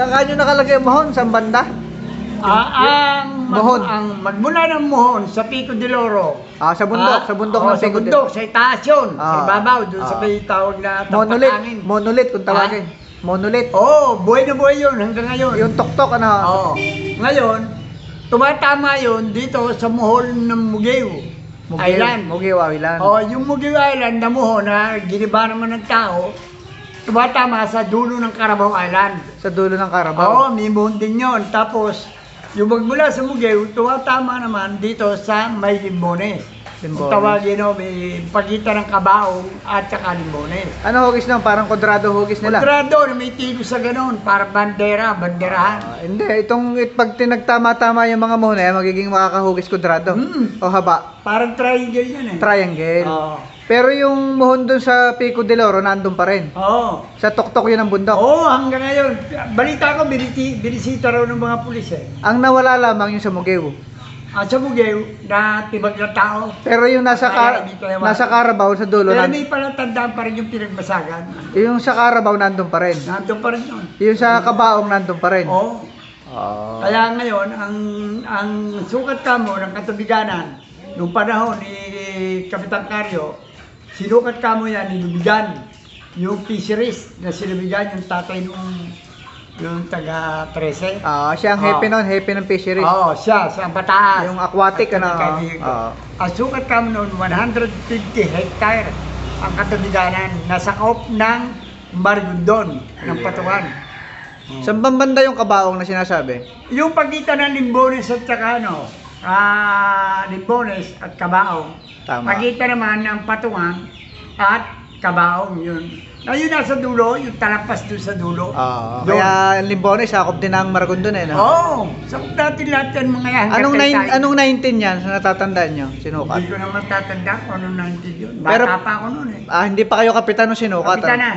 Saan nyo nakalagay yung mohon? Sa banda? Mohon. Magmula ng Mohon sa Pico de Oro. Sa bundok. Sa bundok ng Sa Pico. bundok, sa itaas yun. Sa ibabaw, doon sa may tawag na Monolith. Tapat-Angin. Monolith kung tawagin. Monolith. Buhay na buhay yun hanggang ngayon. Yung tuktok ano? Oo. Ngayon, tumatama yun dito sa Mohon ng Mugeo Island. Mugeo Island. Yung Mugeo Island na Mohon na giniba naman ng tao, tumatama sa dulo ng Carabao Island. Sa dulo ng Carabao. May mohon din yun. Tapos, yung magmula sa Mugeo, tumatama naman dito sa may Limbones. Kung tawagin, may pagitan ng Cabaong at saka Limbones. Ano hugis nun? Parang kwadrado hugis nila? Kwadrado na may tilo sa ganun, para banderahan. Hindi, pag tinagtama-tama yung mga mohon magiging makakahugis kwadrado. O haba? Parang triangle yan eh. Triangle. Oo. Pero yung mohon dun sa Pico de Oro, nandun pa rin. Oo. Sa tuktok yun ang bundok. Hanggang ngayon. Balita ko, binisita raw ng mga pulis eh. Ang nawala lamang yung sa Mugeo. Sa Mugeo, na tibag na tao. Pero yung nasa Carabao, sa dulo. Pero may palatandaan pa rin yung pinagbasagan. Yung sa Carabao, nandun pa rin. Nandun pa rin yun. Yung sa Cabaong, nandun pa rin. Oo. Kaya ngayon, ang sukat kamo ng katubiganan, nung panahon ni Kapitan Carrio, sinukat kamo yan, nilubigan. Yung fisheries na sinubigan, yung tatay yung taga 13. Siya ang happy nun, happy ng fishery. Siya ang pataas. Yung aquatic, Ang sukat kamo noon, 150 hectare ang katubiganan na sakop ng Margondon, ng Patuan. Saan bang banda yung Cabaong na sinasabi? Yung pagitan ng Limbones at saka Limbones at Cabaong. Tama. Pagitan naman ng Patuan at Cabaong yun. Yun nasa dulo, yung talampas doon sa dulo. Kaya Limbones, sakop din ang Maragondon sakop natin lahat yan mga yan. Anong 19 yan sa natatandaan nyo? Sinukat? Hindi ko naman tatanda kung anong 19 yun. Pero, Bata pa ako noon eh. Hindi pa kayo kapitan nung sinukat? Kapitan na.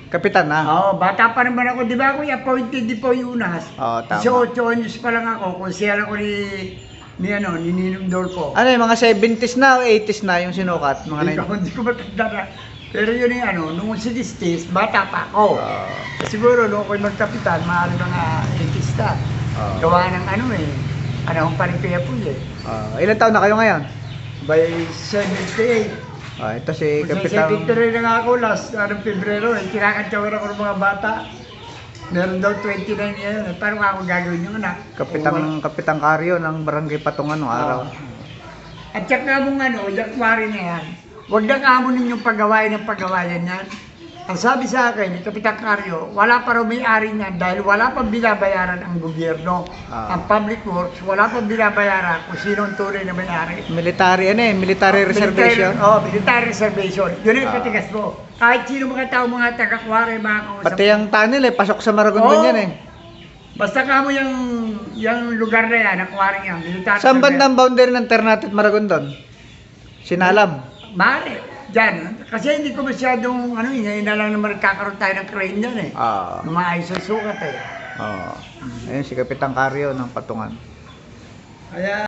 Kapitan na? Bata pa naman ako. Di ba ako appointed di po yung UNAS? Tama. 18 anyos pa lang ako. Konsehal ako ni Ninong Dolpo. Ano yung mga 70s na o 80s na yung sinukat? Hindi ko matanda na. Pero yun yung nung 60s, bata pa ako. Siguro nung ako'y magkapitan, maaari mga 80s na. Gawa ng panahon pa rin kaya po Ilan taon na kayo ngayon? By 78. Ito si Kapitan. Kapitan. Sa 73 na nga ako last, Pebrero, kinakantsawan ako ng mga bata. Meron daw 29 ngayon. Paano ako gagawin yung anak? Kapitan Carrio ng Barangay Patungan nung araw. At saka mong January na yan, huwag na kamo ninyong pagawayan yan. Ang sabi sa akin, ni Kapitan Carrio, wala pa raw may-ari niyan dahil wala pang binabayaran ang gobyerno. Ang public works, wala pang binabayaran kung sino ang tunay na may-ari. Military reservation? Military reservation. Yun yung katigas mo. Kahit sino mga tao, mga taga-Kuwari, mga kausap. Pati ang tunnel pasok sa Maragondon yan Basta kamo yung lugar na yan, ang Kuwari yan. Saan bandang boundary ng Ternate at Maragondon? Sinalam? Mare. Diyan. Kasi hindi ko masyadong, ngayon na lang naman nagkakaroon tayo ng crane dyan Lumayos ang sukat Ayun si Kapitan Carrio ng Patungan. Kaya,